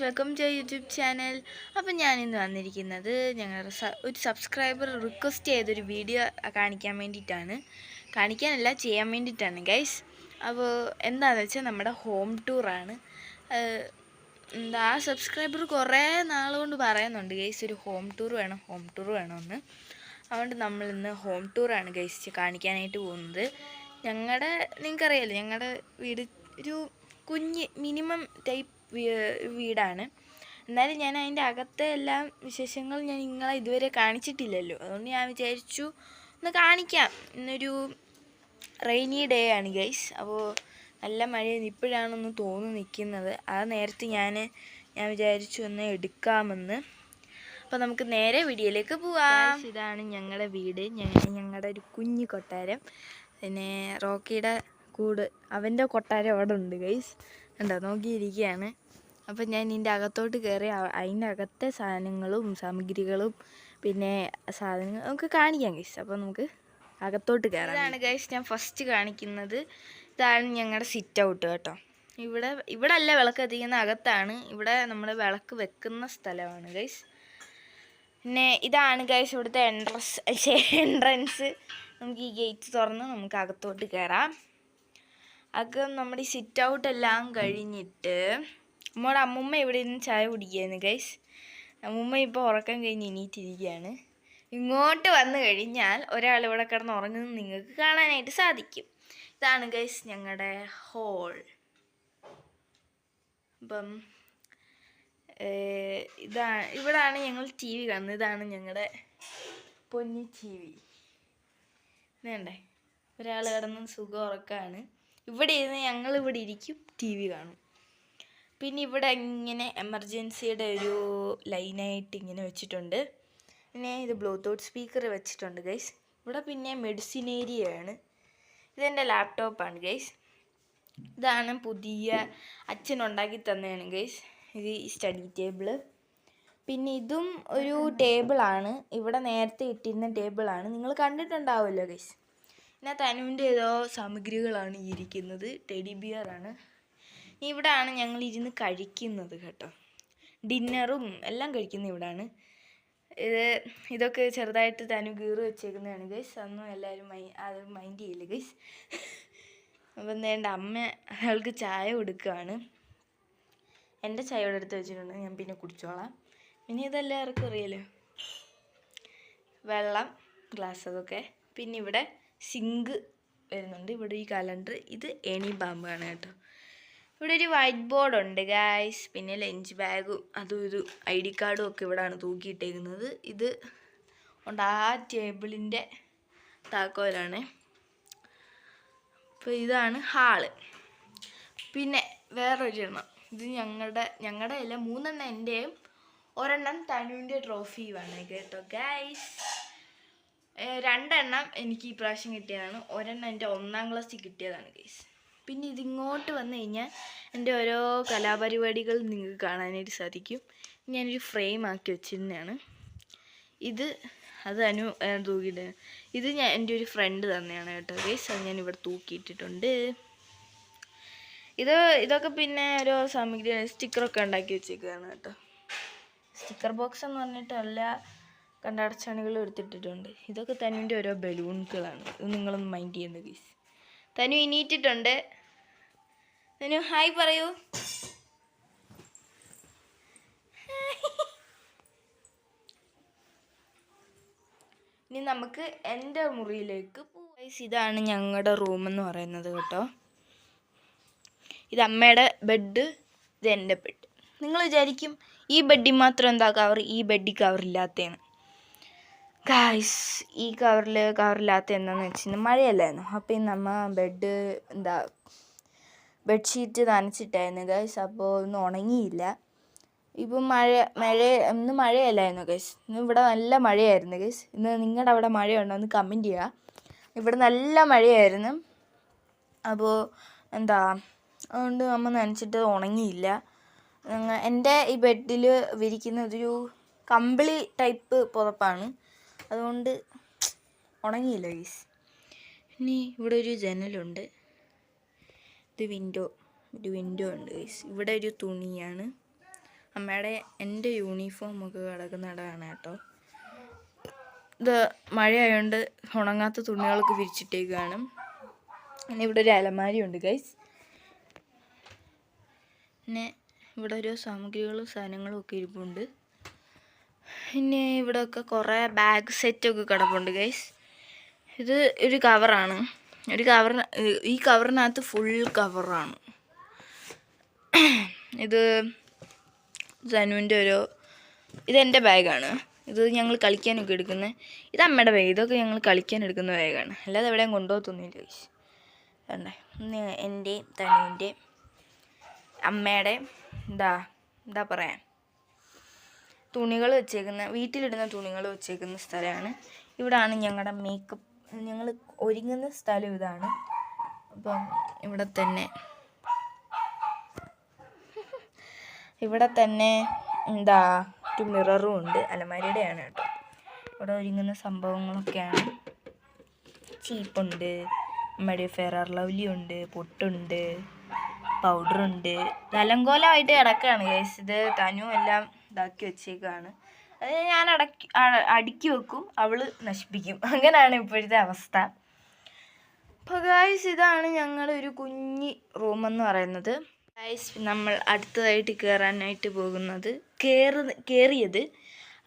Welcome to YouTube channel. അപ്പം ഞാനിന്ന് വന്നിരിക്കുന്നത് ഞങ്ങളുടെ ഒരു സബ്സ്ക്രൈബർ റിക്വസ്റ്റ് ചെയ്തൊരു വീഡിയോ കാണിക്കാൻ വേണ്ടിയിട്ടാണ്. കാണിക്കാനല്ല, ചെയ്യാൻ വേണ്ടിയിട്ടാണ് ഗൈസ്. അപ്പോൾ എന്താണെന്ന് വെച്ചാൽ നമ്മുടെ ഹോം ടൂറാണ്. ആ സബ്സ്ക്രൈബർ കുറേ നാളുകൊണ്ട് പറയുന്നുണ്ട് ഗൈസ്, ഒരു ഹോം ടൂർ വേണമെന്ന്. അതുകൊണ്ട് നമ്മളിന്ന് ഹോം ടൂറാണ് ഗൈസ് കാണിക്കാനായിട്ട് പോകുന്നത്. നിങ്ങൾക്കറിയാമല്ലോ, ഞങ്ങളുടെ വീട് ഒരു കുഞ്ഞ് മിനിമം ടൈപ്പ് വീടാണ്. എന്നാലും ഞാൻ അതിൻ്റെ അകത്തെ എല്ലാം വിശേഷങ്ങൾ ഞാൻ നിങ്ങളെ ഇതുവരെ കാണിച്ചിട്ടില്ലല്ലോ. അതുകൊണ്ട് ഞാൻ വിചാരിച്ചു ഒന്ന് കാണിക്കാം. ഇന്നൊരു റെയിനി ഡേ ആണ് ഗൈസ്. അപ്പോൾ നല്ല മഴയാണ്, ഇപ്പോഴാണൊന്ന് തോന്നി നിൽക്കുന്നത്. ആ നേരത്ത് ഞാൻ വിചാരിച്ചു ഒന്ന് എടുക്കാമെന്ന്. അപ്പോൾ നമുക്ക് നേരെ വീഡിയോയിലേക്ക് പോവാം. ഇതാണ് ഞങ്ങളുടെ വീട്, ഞങ്ങളുടെ ഒരു കുഞ്ഞു കൊട്ടാരം. പിന്നെ റോക്കിയുടെ കൂട്, അവൻ്റെ കൊട്ടാരം അവിടെ ഉണ്ട് ഗൈസ്. കണ്ടോ, നോക്കിയിരിക്കുകയാണ്. അപ്പം ഞാൻ ഇതിൻ്റെ അകത്തോട്ട് കയറി അതിൻ്റെ അകത്തെ സാധനങ്ങളും സാമഗ്രികളും പിന്നെ സാധനങ്ങൾ നമുക്ക് കാണിക്കാം ഗൈസ്. അപ്പോൾ നമുക്ക് അകത്തോട്ട് കയറാം. ഇതാണ് ഗൈസ് ഞാൻ ഫസ്റ്റ് കാണിക്കുന്നത്. ഇതാണ് ഞങ്ങളുടെ സിറ്റ് ഔട്ട് കേട്ടോ. ഇവിടെ അല്ല വിളക്ക് കത്തിക്കുന്ന, അകത്താണ്. ഇവിടെ നമ്മൾ വിളക്ക് വെക്കുന്ന സ്ഥലമാണ് ഗൈസ്. പിന്നെ ഇതാണ് ഗൈസ് ഇവിടുത്തെ എൻട്രൻസ്. നമുക്ക് ഈ ഗേറ്റ് തുറന്ന് നമുക്ക് അകത്തോട്ട് കയറാം. നമ്മുടെ ഈ സിറ്റ് ഔട്ട് എല്ലാം കഴിഞ്ഞിട്ട് നമ്മുടെ അമ്മൂമ്മ ഇവിടെ നിന്ന് ചായ കുടിക്കുകയാണ് ഗൈസ്. അമ്മൂമ്മ ഇപ്പോൾ ഉറക്കം കഴിഞ്ഞ് എണീറ്റിരിക്കുകയാണ്. ഇങ്ങോട്ട് വന്നു കഴിഞ്ഞാൽ ഒരാൾ ഇവിടെ കിടന്ന് ഉറങ്ങുന്നത് നിങ്ങൾക്ക് കാണാനായിട്ട് സാധിക്കും. ഇതാണ് ഗൈസ് ഞങ്ങളുടെ ഹോൾ. അപ്പം ഇവിടാണ് ഞങ്ങൾ ടി വി കാണുന്നത്. ഇതാണ് ഞങ്ങളുടെ പൊന്നി ടി വി. വേണ്ടേ, ഒരാൾ കിടന്ന് സുഖം ഉറക്കമാണ്. ഇവിടെ ഇരുന്ന് ഞങ്ങളിവിടെ ഇരിക്കും, ടി വി കാണും. പിന്നെ ഇവിടെ ഇങ്ങനെ എമർജൻസിയുടെ ഒരു ലൈനായിട്ട് ഇങ്ങനെ വെച്ചിട്ടുണ്ട്. പിന്നെ ഇത് ബ്ലൂടൂത്ത് സ്പീക്കർ വെച്ചിട്ടുണ്ട് ഗൈസ്. ഇവിടെ പിന്നെ മെഡിസിൻ ഏരിയയാണ്. ഇതെൻ്റെ ലാപ്ടോപ്പാണ് ഗൈസ്. ഇതാണ് പുതിയ അച്ഛനുണ്ടാക്കി തന്നെയാണ് ഗൈസ്. ഇത് സ്റ്റഡി ടേബിള്. പിന്നെ ഇതും ഒരു ടേബിളാണ്. ഇവിടെ നേരത്തെ ഇട്ടിരുന്ന ടേബിളാണ്, നിങ്ങൾ കണ്ടിട്ടുണ്ടാവുമല്ലോ ഗൈസ്. പിന്നെ തനുവിൻ്റെ ഏതോ സാമഗ്രികളാണ് ഇരിക്കുന്നത്. ടെഡി ബിയറാണ്. ഇവിടാണ് ഞങ്ങൾ ഇരുന്ന് കഴിക്കുന്നത് കേട്ടോ. ഡിന്നറും എല്ലാം കഴിക്കുന്നത് ഇവിടാണ്. ഇതൊക്കെ ചെറുതായിട്ട് തനു ഗീറ് വെച്ചേക്കുന്നതാണ് ഗൈസ്. അതൊന്നും എല്ലാവരും അത് മൈൻഡ് ചെയ്യില്ല ഗൈസ്. അപ്പം എന്താ, അമ്മ അയാൾക്ക് ചായ കൊടുക്കുകയാണ്. എൻ്റെ ചായ ഇവിടെ എടുത്ത് വെച്ചിട്ടുണ്ട്, ഞാൻ പിന്നെ കുടിച്ചോളാം. പിന്നെ ഇതെല്ലാവർക്കും അറിയാലോ, വെള്ളം, ഗ്ലാസ്, അതൊക്കെ. പിന്നെ ഇവിടെ സിങ്ക് വരുന്നുണ്ട്. ഇവിടെ ഈ കലണ്ടർ, ഇത് എണി പാമ്പാണ് കേട്ടോ. ഇവിടെ ഒരു വൈറ്റ് ബോർഡ് ഉണ്ട് ഗൈസ്. പിന്നെ ലഞ്ച് ബാഗും അതും ഇത് ID കാർഡും ഒക്കെ ഇവിടെയാണ് തൂക്കിയിട്ടേക്കുന്നത്. ഇത് ഉണ്ട് ആ ടേബിളിൻ്റെ താക്കോലാണ്. അപ്പോൾ ഇതാണ് ഹാള്. പിന്നെ വേറൊരെണ്ണം, ഇത് ഞങ്ങളുടെ അല്ല, 3 എണ്ണം എൻ്റെയും 1 എണ്ണം തനുവിൻ്റെ ട്രോഫിയുമാണ് കേട്ടോ ഗൈസ്. 2 എണ്ണം എനിക്ക് ഈ പ്രാവശ്യം കിട്ടിയതാണ്, 1 എണ്ണം എൻ്റെ 1ാം ക്ലാസ്സിൽ കിട്ടിയതാണ് ഗൈസ്. പിന്നെ ഇതിങ്ങോട്ട് വന്നു കഴിഞ്ഞാൽ എൻ്റെ ഓരോ കലാപരിപാടികൾ നിങ്ങൾക്ക് കാണാനായിട്ട് സാധിക്കും. ഞാനൊരു ഫ്രെയിം ആക്കി വെച്ചിരുന്നതാണ്. അത് തൂക്കിയിട്ട്, ഇത് എൻ്റെ ഒരു ഫ്രണ്ട് തന്നെയാണ് കേട്ടോ ഗൈസ്. അത് ഞാൻ ഇവിടെ തൂക്കിയിട്ടിട്ടുണ്ട്. ഇതൊക്കെ പിന്നെ ഓരോ സാമഗ്രി, സ്റ്റിക്കറൊക്കെ ഉണ്ടാക്കി വെച്ചേക്കുകയാണ് കേട്ടോ. സ്റ്റിക്കർ ബോക്സ് എന്ന് പറഞ്ഞിട്ട് എല്ലാ കണ്ടടച്ചാണികളും എടുത്തിട്ടിട്ടുണ്ട്. ഇതൊക്കെ തനുവിൻ്റെ ഓരോ ബലൂണുകളാണ്. ഇത് നിങ്ങളൊന്ന് മൈൻഡ് ചെയ്യേണ്ട ഗൈസ്. തനു എണീറ്റിട്ടുണ്ട്. തനു ഹായ് പറയൂ. ഇനി നമുക്ക് എൻ്റെ മുറിയിലേക്ക് പോകാം. ഇതാണ് ഞങ്ങളുടെ റൂമെന്ന് പറയുന്നത് കേട്ടോ. ഇത് അമ്മയുടെ ബെഡ്, ഇത് എൻ്റെ ബെഡ്. നിങ്ങൾ വിചാരിക്കും ഈ ബെഡിൽ മാത്രം എന്താ കവർ, ഈ ബെഡിൽ കവറില്ലാത്തതാണ് ഗായ്സ്. ഈ കവറില്ലാത്ത എന്താണെന്ന് വെച്ചിട്ടുണ്ടെങ്കിൽ മഴയല്ലായിരുന്നു. അപ്പോൾ ഇന്ന് അമ്മ ബെഡ്ഷീറ്റ് നനച്ചിട്ടായിരുന്നു ഗൈസ്. അപ്പോൾ ഒന്നും ഉണങ്ങിയില്ല. ഇപ്പം ഇന്ന് മഴയല്ലായിരുന്നു ഗൈസ്. ഇന്ന് ഇവിടെ നല്ല മഴയായിരുന്നു ഗൈസ്. ഇന്ന് നിങ്ങളുടെ അവിടെ മഴയുണ്ടോ എന്ന് കമൻറ്റ് ചെയ്യുക. ഇവിടെ നല്ല മഴയായിരുന്നു. അപ്പോൾ അതുകൊണ്ട് അമ്മ നനച്ചിട്ട് ഉണങ്ങിയില്ല. എൻ്റെ ഈ ബെഡിൽ വിരിക്കുന്നതൊരു കമ്പിളി ടൈപ്പ് പുതപ്പാണ്, അതുകൊണ്ട് ഉണങ്ങിയില്ല ഗൈസ്. ഇനി ഇവിടെ ഒരു ജനലുണ്ട്, ഇത് വിൻഡോ ഉണ്ട് ഗൈസ്. ഇവിടെ ഒരു തുണിയാണ്, അമ്മയുടെ എൻ്റെ യൂണിഫോമൊക്കെ കിടക്കുന്നിടമാണ് കേട്ടോ. ഇത് മഴയായതുകൊണ്ട് ഉണങ്ങാത്ത തുണികളൊക്കെ വിരിച്ചിട്ടേക്കാണ്. പിന്നെ ഇവിടെ ഒരു അലമാരി ഉണ്ട് ഗൈസ്. പിന്നെ ഇവിടെ ഓരോ സാമഗ്രികളും സാധനങ്ങളും ഒക്കെ ഇരിപ്പുണ്ട്. പിന്നെ ഇവിടെയൊക്കെ കുറേ ബാഗ് സെറ്റൊക്കെ കിടപ്പുണ്ട് ഗൈസ്. ഇത് ഒരു കവറാണ്. ഈ കവറിനകത്ത് ഫുൾ കവറാണ്. ഇത് സനുവിൻ്റെ ഇതെൻ്റെ ബാഗാണ്. ഇത് ഞങ്ങൾ കളിക്കാനൊക്കെ എടുക്കുന്നത്. ഇത് അമ്മയുടെ ബാഗ്. ഇതൊക്കെ ഞങ്ങൾ കളിക്കാൻ എടുക്കുന്ന ബാഗാണ്. അല്ലാതെ എവിടെയും കൊണ്ടുപോകത്തൊന്നുമില്ല ഗൈസ്. കണ്ടേ, എൻ്റെ തനുവിൻ്റെ അമ്മയുടെ എന്താ പറയാ തുണികൾ വെച്ചേക്കുന്ന, വീട്ടിലിടുന്ന തുണികൾ വെച്ചേക്കുന്ന സ്ഥലമാണ്. ഇവിടാണ് ഞങ്ങളുടെ മേക്കപ്പ്, ഞങ്ങൾ ഒരുങ്ങുന്ന സ്ഥലം ഇതാണ്. അപ്പം ഇവിടെ തന്നെ ഒരു മിററും ഉണ്ട്. അലമാരിയുടെയാണ് കേട്ടോ. ഇവിടെ ഒരുങ്ങുന്ന സംഭവങ്ങളൊക്കെയാണ്. ചീപ്പുണ്ട്, നമ്മുടെ ഫെയർ ലവ്ലി ഉണ്ട്, പൊട്ടുണ്ട്, പൗഡറുണ്ട്. അലങ്കോലമായിട്ട് കിടക്കുകയാണ് ഗൈസ്. ഇത് തനു എല്ലാം ഇതാക്കി വെച്ചേക്കാണ്. അത് ഞാൻ അടുക്കി വെക്കും, അവള് നശിപ്പിക്കും. അങ്ങനെയാണ് ഇപ്പോഴത്തെ അവസ്ഥ. അപ്പോൾ ഗൈസ്, ഇതാണ് ഞങ്ങളുടെ ഒരു കുഞ്ഞി റൂമെന്ന് പറയുന്നത്. ഗൈസ്, നമ്മൾ അടുത്തതായിട്ട് കയറാനായിട്ട് പോകുന്നത് കയറിയത്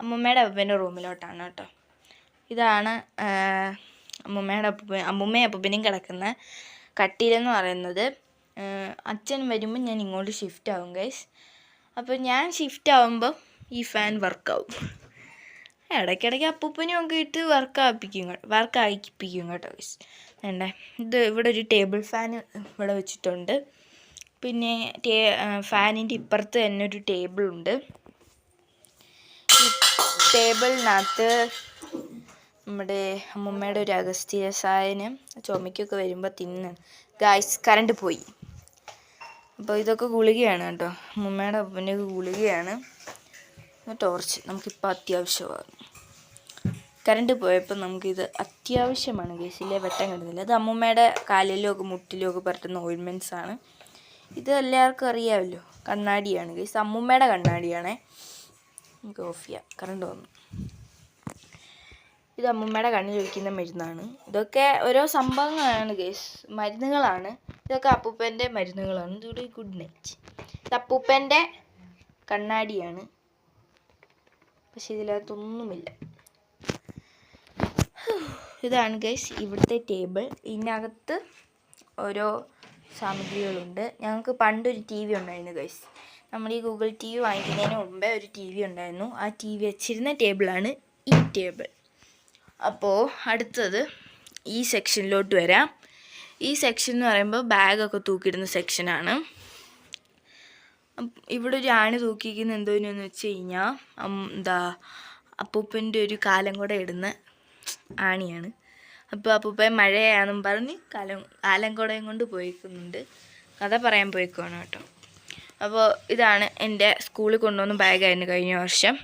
അമ്മൂമ്മയുടെ അപ്പൂപ്പൻ്റെ റൂമിലോട്ടാണ് കേട്ടോ. ഇതാണ് അമ്മൂമ്മയും അപ്പൂപ്പനും കിടക്കുന്ന കട്ടിലെന്ന് പറയുന്നത്. അച്ഛൻ വരുമ്പോൾ ഞാൻ ഇങ്ങോട്ട് ഷിഫ്റ്റ് ആവും ഗൈസ്. അപ്പോൾ ഞാൻ ഷിഫ്റ്റ് ആവുമ്പോൾ ഈ ഫാൻ വർക്കാവും. ഇടയ്ക്കിടയ്ക്ക് അപ്പൂപ്പനും ഒക്കെ ഇട്ട് വർക്കായിപ്പിക്കും കേട്ടോ ഗൈസ്. വേണ്ടേ, ഇവിടെ ഒരു ടേബിൾ ഫാൻ ഇവിടെ വെച്ചിട്ടുണ്ട്. പിന്നെ ഫാനിൻ്റെ ഇപ്പുറത്ത് തന്നെ ഒരു ടേബിളുണ്ട്. ഈ ടേബിളിനകത്ത് നമ്മുടെ അമ്മൂമ്മയുടെ ഒരു അഗസ്ത്യ സായനം ചുമക്കൊക്കെ വരുമ്പോൾ ഗായ്സ് കറണ്ട് പോയി. അപ്പോൾ ഇതൊക്കെ ഗുളികയാണ് കേട്ടോ. അമ്മൂമ്മയുടെ അപ്പൻ്റെ ഗുളികയാണ്. ടോർച്ച് നമുക്കിപ്പോൾ അത്യാവശ്യമാണ്. കറണ്ട് പോയപ്പോൾ നമുക്കിത് അത്യാവശ്യമാണ് ഗൈസ്. ഇല്ലേ വെട്ടം കിട്ടുന്നില്ല. അത് അമ്മൂമ്മയുടെ കാലിലും ഒക്കെ മുട്ടിലും ഒക്കെ പരട്ടുന്ന ഓയിൻമെൻറ്റ്സ് ആണ്. ഇത് എല്ലാവർക്കും അറിയാമല്ലോ. കണ്ണാടിയാണ് ഗൈസ്. അമ്മൂമ്മയുടെ കണ്ണാടിയാണേ. നമുക്ക് ഓഫ് ചെയ്യാം, കറണ്ട് വന്നു. ഇത് അമ്മൂമ്മയുടെ കണ്ണിൽ ഒഴിക്കുന്ന മരുന്നാണ്. ഇതൊക്കെ ഓരോ സംഭവങ്ങളാണ് ഗൈസ്, മരുന്നുകളാണ്. ഇതൊക്കെ അപ്പൂപ്പൻ്റെ മരുന്നുകളാണ്. ഇതൊരു ഗുഡ് നൈറ്റ്. ഇത് അപ്പൂപ്പൻ്റെ കണ്ണാടിയാണ്, പക്ഷെ ഇതിനകത്തൊന്നുമില്ല. ഇതാണ് ഗൈസ് ഇവിടുത്തെ ടേബിൾ. ഇതിനകത്ത് ഓരോ സാമഗ്രികളുണ്ട്. ഞങ്ങൾക്ക് പണ്ടൊരു ടി വി ഉണ്ടായിരുന്നു ഗൈസ്. നമ്മൾ ഈ ഗൂഗിൾ ടി വി വാങ്ങിക്കുന്നതിന് മുമ്പേ ഒരു ടി വി ഉണ്ടായിരുന്നു. ആ ടി വി വെച്ചിരുന്ന ടേബിളാണ് ഈ ടേബിൾ. അപ്പോൾ അടുത്തത് ഈ സെക്ഷനിലോട്ട് വരാം. ഈ സെക്ഷൻ എന്ന് പറയുമ്പോൾ ബാഗൊക്കെ തൂക്കിയിടുന്ന സെക്ഷനാണ്. ഇവിടെ ഒരു ആണി തൂക്കിയിരിക്കുന്ന എന്തോന്ന് വെച്ച് കഴിഞ്ഞാൽ അപ്പൂപ്പൻ്റെ ഒരു കാലം കൂടെ ഇടുന്ന ആണിയാണ്. അപ്പോൾ അപ്പൂപ്പൻ മഴയാണെന്നും പറഞ്ഞ് കാലം കൂടയും കൊണ്ട് പോയിക്കുന്നുണ്ട്. കഥ പറയാൻ പോയിക്കുവാണ് കേട്ടോ. അപ്പോൾ ഇതാണ് എൻ്റെ സ്കൂളിൽ കൊണ്ടുവന്ന ബാഗായിരുന്നു കഴിഞ്ഞ വർഷം.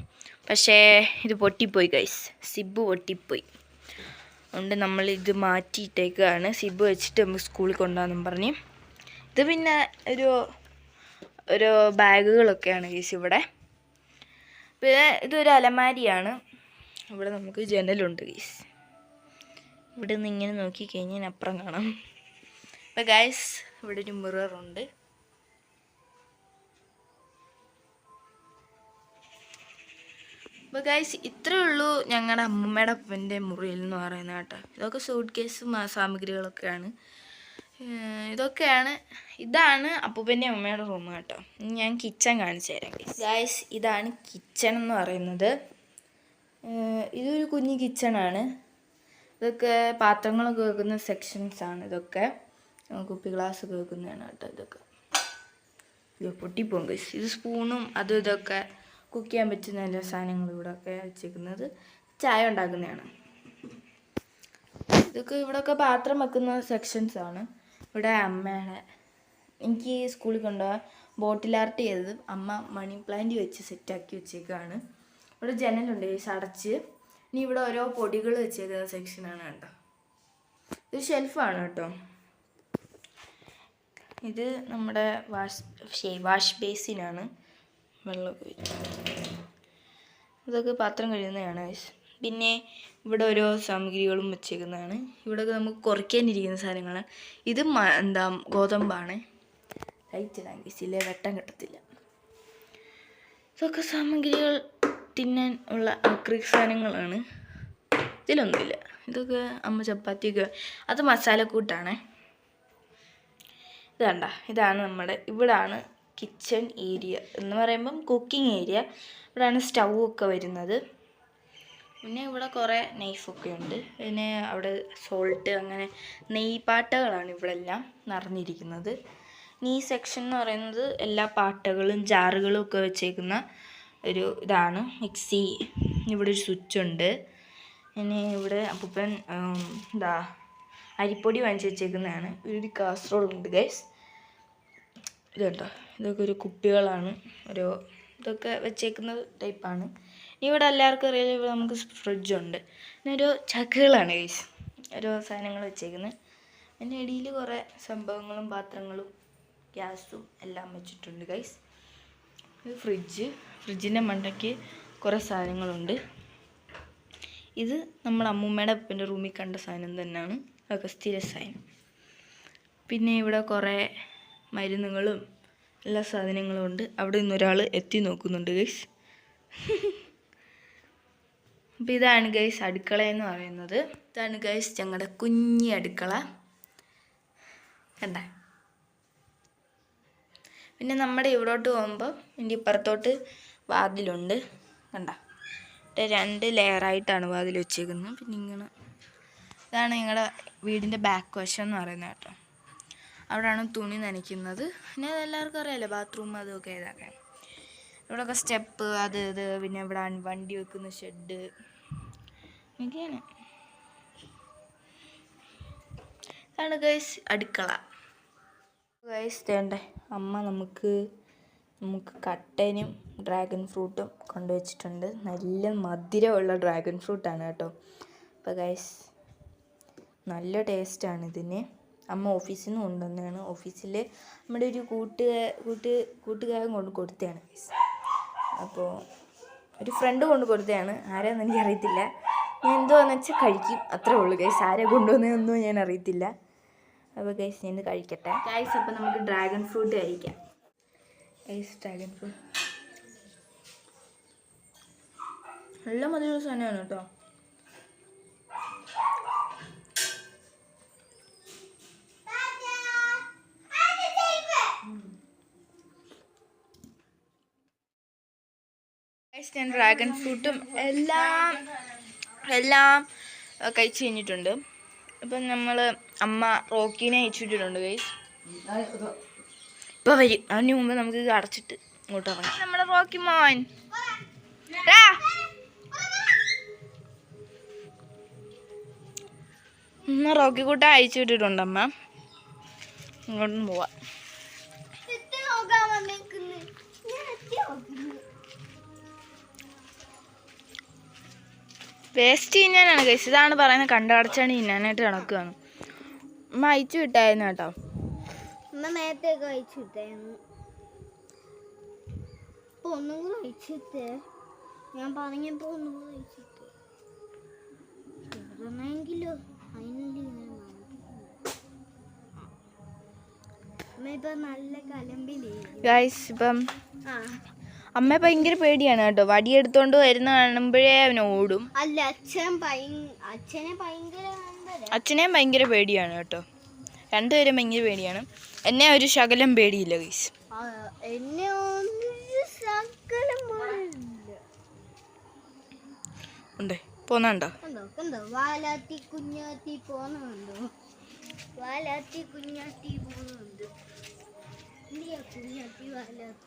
പക്ഷേ ഇത് പൊട്ടിപ്പോയി ഗൈസ്. സിബ് പൊട്ടിപ്പോയി. അതുകൊണ്ട് നമ്മളിത് മാറ്റിയിട്ടേക്കാണ്. സിബ് വെച്ചിട്ട് നമുക്ക് സ്കൂളിൽ കൊണ്ടുപോകാമെന്നും പറഞ്ഞ്. ഇത് പിന്നെ ഒരു ബാഗുകളൊക്കെയാണ് ഗൈസ് ഇവിടെ. പിന്നെ ഇതൊരു അലമാരിയാണ്. ഇവിടെ നമുക്ക് ജനലുണ്ട് ഗൈസ്. ഇവിടെ നിന്ന് ഇങ്ങനെ നോക്കിക്കഴിഞ്ഞാൽ അപ്പുറം കാണാം. അപ്പോൾ ഗൈസ് ഇവിടെ ഒരു മിററുണ്ട്. അപ്പോൾ ഗൈസ് ഇത്രയേ ഉള്ളൂ ഞങ്ങളുടെ അമ്മൂമ്മയുടെ അപ്പൻ്റെ മുറിയിൽ എന്ന് പറയുന്നത് കേട്ടോ. ഇതൊക്കെ സൂട്ട് കേസും സാമഗ്രികളൊക്കെയാണ്. ഇതാണ് അപ്പൂപ്പൻ്റെ അമ്മയുടെ റൂം കേട്ടോ. ഞാൻ കിച്ചൺ കാണിച്ചു തരാം ഗൈസ്. ഇതാണ് കിച്ചൺ എന്ന് പറയുന്നത്. ഇതൊരു കുഞ്ഞു കിച്ചണാണ്. ഇതൊക്കെ പാത്രങ്ങളൊക്കെ വെക്കുന്ന സെക്ഷൻസാണ്. ഇതൊക്കെ കുപ്പി ഗ്ലാസ്സൊക്കെ വെക്കുന്നതാണ് കേട്ടോ. ഇത് പൊട്ടിപ്പോകും ഗൈസ്. ഇത് സ്പൂണും അതും ഇതൊക്കെ കുക്ക് ചെയ്യാൻ പറ്റുന്ന എല്ലാ സാധനങ്ങളും ഇവിടെയൊക്കെ വെച്ചേക്കുന്നത്. ചായ ഉണ്ടാക്കുന്നതാണ്. ഇതൊക്കെ ഇവിടെയൊക്കെ പാത്രം വെക്കുന്ന സെക്ഷൻസാണ്. ഇവിടെ അമ്മയുടെ എനിക്ക് സ്കൂളിൽ കൊണ്ടുപോകാൻ ബോട്ടിൽ ആർട്ട് ചെയ്തത് അമ്മ മണി പ്ലാന്റ് വെച്ച് സെറ്റാക്കി വെച്ചേക്കാണ്. ഇവിടെ ജനലുണ്ട് അടച്ച്. ഇനി ഇവിടെ ഓരോ പൊടികൾ വെച്ചേക്കുന്ന സെക്ഷനാണ് കേട്ടോ. ഇത് ഷെൽഫാണ് കേട്ടോ. ഇത് നമ്മുടെ വാഷ് ബേസിനാണ്. വെള്ളമൊക്കെ വെച്ചു. ഇതൊക്കെ പാത്രം കഴുകുന്നതാണ്. പിന്നെ ഇവിടെ ഓരോ സാമഗ്രികളും വെച്ചേക്കുന്നതാണ്. ഇവിടെയൊക്കെ നമുക്ക് കുറയ്ക്കാനിരിക്കുന്ന സാധനങ്ങളാണ്. ഇത് ഗോതമ്പാണ്. ലൈറ്റിടാൻ ഗൈസിലെ വെട്ടം കിട്ടത്തില്ല. ഇതൊക്കെ സാമഗ്രികൾ തിന്നാൻ ഉള്ള ആക്രിക് സാധനങ്ങളാണ്. ഇതിലൊന്നുമില്ല. ഇതൊക്കെ അമ്മ ചപ്പാത്തിയൊക്കെ, അത് മസാലക്കൂട്ടാണ്. ഇത് കണ്ട, ഇതാണ് ഇവിടാണ് കിച്ചൺ ഏരിയ എന്ന് പറയുമ്പം കുക്കിംഗ് ഏരിയ. ഇവിടെയാണ് സ്റ്റൗ ഒക്കെ വരുന്നത്. പിന്നെ ഇവിടെ കുറേ നൈഫൊക്കെ ഉണ്ട്. പിന്നെ അവിടെ സോൾട്ട്, അങ്ങനെ നെയ്പാട്ടകളാണ് ഇവിടെ എല്ലാം നിറഞ്ഞിരിക്കുന്നത്. ഈ സെക്ഷൻ എന്ന് പറയുന്നത് എല്ലാ പാട്ടകളും ജാറുകളും ഒക്കെ വെച്ചേക്കുന്ന ഒരു ഇതാണ്. മിക്സി, ഇവിടെ ഒരു സ്വിച്ച് ഉണ്ട്. പിന്നെ ഇവിടെ അപ്പൂപ്പൻ അരിപ്പൊടി വാങ്ങിച്ച് വെച്ചേക്കുന്നതാണ്. ഒരു കാസറോളുണ്ട് ഗൈസ്. ഇത് കേട്ടോ, ഇതൊക്കെ ഒരു കുപ്പികളാണ്. ഇതൊക്കെ വെച്ചേക്കുന്ന ടൈപ്പാണ്. ഇവിടെ എല്ലാവർക്കും അറിയാം, ഇവിടെ നമുക്ക് ഫ്രിഡ്ജുണ്ട്. പിന്നെ ഒരു ചക്കുകളാണ് ഗൈസ്, ഓരോ സാധനങ്ങൾ വെച്ചേക്കുന്നത്. അതിൻ്റെ ഇടയിൽ കുറേ സംഭവങ്ങളും പാത്രങ്ങളും ഗ്യാസും എല്ലാം വെച്ചിട്ടുണ്ട് ഗൈസ്. ഇത് ഫ്രിഡ്ജിൻ്റെ മണ്ടയ്ക്ക് കുറേ സാധനങ്ങളുണ്ട്. ഇത് നമ്മൾ അമ്മൂമ്മയുടെ അപ്പൻ്റെ റൂമിൽ കണ്ട സാധനം തന്നെയാണ്. അതൊക്കെ സ്ഥിര സാധനം. പിന്നെ ഇവിടെ കുറേ മരുന്നുകളും എല്ലാ സാധനങ്ങളും ഉണ്ട്. അവിടെ നിന്നൊരാൾ എത്തി നോക്കുന്നുണ്ട് ഗൈസ്. അപ്പോൾ ഇതാണ് ഗൈസ് അടുക്കള എന്ന് പറയുന്നത്. ഇതാണ് ഗൈസ് ഞങ്ങളുടെ കുഞ്ഞി അടുക്കള. കണ്ട. പിന്നെ നമ്മുടെ ഇവിടോട്ട് പോകുമ്പോൾ എൻ്റെ ഇപ്പുറത്തോട്ട് വാതിലുണ്ട്. കണ്ട, 2 ലെയറായിട്ടാണ് വാതിൽ വെച്ചേക്കുന്നത്. പിന്നെ ഇങ്ങനെ ഇതാണ് ഞങ്ങളുടെ വീടിൻ്റെ ബാക്ക് വശം എന്ന് പറയുന്നത് കേട്ടോ. അവിടെയാണ് തുണി നനയ്ക്കുന്നത്. പിന്നെ അതെല്ലാവർക്കും അറിയാമല്ലോ, ബാത്റൂം അതൊക്കെ ഇതാക്കാൻ. ഇവിടെയൊക്കെ സ്റ്റെപ്പ്, ഇത്. പിന്നെ ഇവിടെ വണ്ടി വെക്കുന്ന ഷെഡ് ഒക്കെയാണ്. ഇതാണ് ഗൈസ് അടുക്കള. ഗൈസ് തേണ്ടേ, അമ്മ നമുക്ക് കട്ടനും ഡ്രാഗൺ ഫ്രൂട്ടും കൊണ്ടുവച്ചിട്ടുണ്ട്. നല്ല മധുരമുള്ള ഡ്രാഗൺ ഫ്രൂട്ടാണ് കേട്ടോ. അപ്പോൾ ഗൈസ് നല്ല ടേസ്റ്റാണ് ഇതിന്. അമ്മ ഓഫീസിൽ നിന്ന് കൊണ്ടുവന്നതാണ്. ഓഫീസിൽ നമ്മുടെ ഒരു കൂട്ടുകാരൻ കൊണ്ട് കൊടുത്തതാണ് ഗൈസ്. അപ്പോൾ ഒരു ഫ്രണ്ട് കൊണ്ട് കൊടുത്തതാണ്. ആരാന്ന് എനിക്കറിയത്തില്ല. ഞാൻ എന്തുവാന്ന് വെച്ചാൽ കഴിക്കും, അത്രേ ഉള്ളൂ ഗൈസ്. ആരെ കൊണ്ടുവന്നതൊന്നും ഞാൻ അറിയത്തില്ല. അപ്പോൾ ഗൈസ് ഞാൻ കഴിക്കട്ടെ ഗൈസ്. അപ്പോൾ നമുക്ക് ഡ്രാഗൺ ഫ്രൂട്ട് കഴിക്കാം ഗൈസ്. ഡ്രാഗൺ ഫ്രൂട്ട് നല്ല മധുരമുള്ള സാധനമാണ് കേട്ടോ. ഗൈസ് ഞാൻ ഡ്രാഗൺ ഫ്രൂട്ടും എല്ലാം കഴിച്ച് കഴിഞ്ഞിട്ടുണ്ട്. ഇപ്പം അമ്മ റോക്കീനെ അയച്ചിട്ടിട്ടുണ്ട് ഗൈസ്. ഇപ്പോൾ വരും. അതിന് മുമ്പ് നമുക്ക് ഇത് അടച്ചിട്ട് ഇങ്ങോട്ട് ഇറങ്ങാം. നമ്മുടെ റോക്കി മോൻ റോക്കി കൂട്ട അയച്ചു വിട്ടിട്ടുണ്ട് അമ്മ. ഇങ്ങോട്ടും പോവാം. വേസ്റ്റ് തിന്നാനാണ് ഗൈസ്. ഇതാണ് പറയുന്നത്, കണ്ടടച്ചാണ് തിന്നാനായിട്ട് നടക്കുകയാണ്. അമ്മ അയച്ചു വിട്ടായിരുന്നു കേട്ടോ. അമ്മ നേരത്തെ അയച്ചു വിട്ടായിരുന്നു. ഇപ്പൊ ഒന്നും കൂടെ അയച്ചിട്ടേ, ഞാൻ പറഞ്ഞപ്പോ ഒന്നും കൂടെ അയച്ചിട്ട് എങ്കിലോ അതിനുള്ളിൽ അമ്മ ഇപ്പൊ നല്ല കലമ്പിലേ ഗൈസ്. ഇപ്പം അമ്മ ഭയങ്കര പേടിയാണ് കേട്ടോ. വടിയെടുത്തോണ്ട് വരുന്ന കാണുമ്പോഴേ അവന് ഓടും. അല്ല, അച്ഛനെയും ഭയങ്കര പേടിയാണ് കേട്ടോ. രണ്ടുപേരും ഭയങ്കര പേടിയാണ്. എന്നെ ഒരു ശകലം പേടിയില്ല ഗൈസ്. എന്നെ ഉണ്ടേ പോന്നുണ്ടോ? വാലാത്തി കുഞ്ഞാത്തി പോന്നുണ്ടോ? വാലാത്തി കുഞ്ഞാത്തി പോകുന്നുണ്ട്. കുഞ്ഞാത്തി വാലാത്തി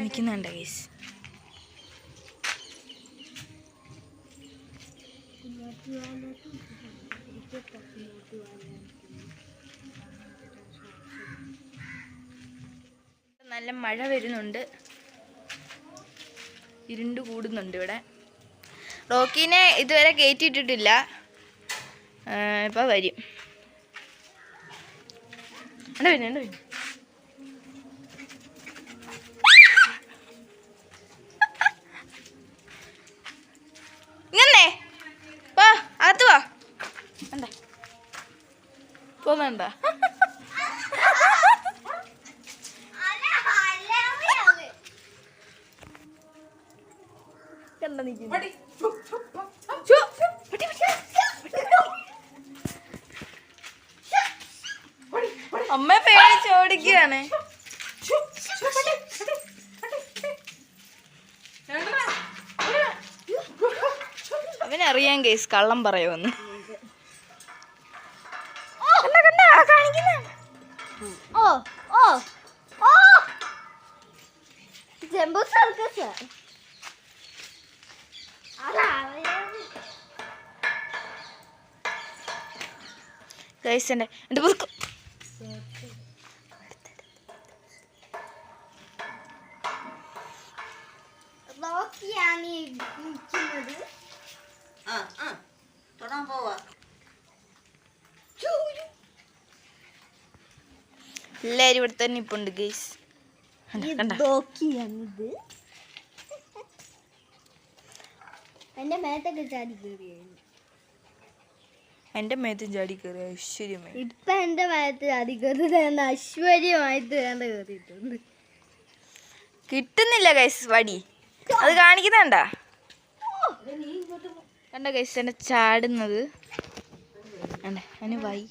നിൽക്കുന്നുണ്ട് ഗൈസ്. നല്ല മഴ വരുന്നുണ്ട്, ഇരുണ്ട് കൂടുന്നുണ്ട് ഇവിടെ. റോക്കീനെ ഇതുവരെ കയറ്റിയിട്ടിട്ടില്ല, ഇപ്പം വരും. തോന്നണ്ട. കണ്ട നിൽക്കുന്നു. അമ്മ പേടിച്ചോടിക്കുകയാണ്. അവനറിയാം കേസ് കള്ളം പറയുമെന്ന്. ഓ ഓ ഓ ജംബോ സർക്കസ്. ഗൈസ് എൻ്റെ പുതുക്കും നോക്കിയാണ് നിൽക്കുന്നത്. തൊടാൻ പോവാ. എല്ലാവരും ഇവിടെ തന്നെ ഇപ്പൊ ഉണ്ട് ഗൈസ്. കണ്ട നോക്കിയാണിത്. എന്റെ മേത്തൊക്കെ ചാടി കയറിയായിരുന്നു. എൻ്റെ മേത്തും ചാടി കയറി ഐശ്വര്യമായി. ഇപ്പൊ എന്റെ മേത്ത് ചാടി കയറി ഐശ്വര്യമായിട്ട് കണ്ട കയറിയിട്ടുണ്ട്. കിട്ടുന്നില്ല ഗൈസ് വടി. അത് കാണിക്കുന്നുണ്ട. കണ്ട ഗൈസ് എന്നെ ചാടുന്നത് കണ്ടേ. അതിന് വൈ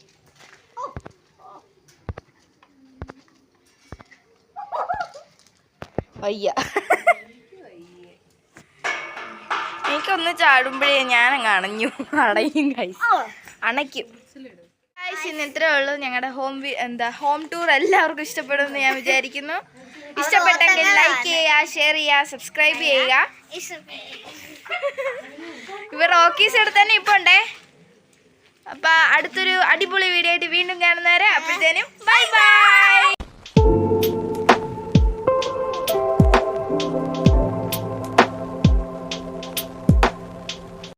വയ്യ. എനിക്കൊന്ന് ചാടുമ്പോഴേ ഞാനങ്ങ് അണഞ്ഞു അടയും ഗൈസ്. അണയ്ക്കും ഗൈസ്. ഇന്ന് ഇത്രേ ഉള്ളൂ. ഞങ്ങളുടെ ഹോം ടൂർ എല്ലാവർക്കും ഇഷ്ടപ്പെടുമെന്ന് ഞാൻ വിചാരിക്കുന്നു. ഇഷ്ടപ്പെട്ടെങ്കിൽ ലൈക്ക് ചെയ്യുക, ഷെയർ ചെയ്യുക, സബ്സ്ക്രൈബ് ചെയ്യുക. ഇവ റോക്കീസ് ഇവിടെ തന്നെ ഇപ്പൊ ഉണ്ടേ. അപ്പൊ അടുത്തൊരു അടിപൊളി വീഡിയോ ആയിട്ട് വീണ്ടും കാണുന്നവരെ അപ്പോഴത്തേനും ബൈ ബൈ.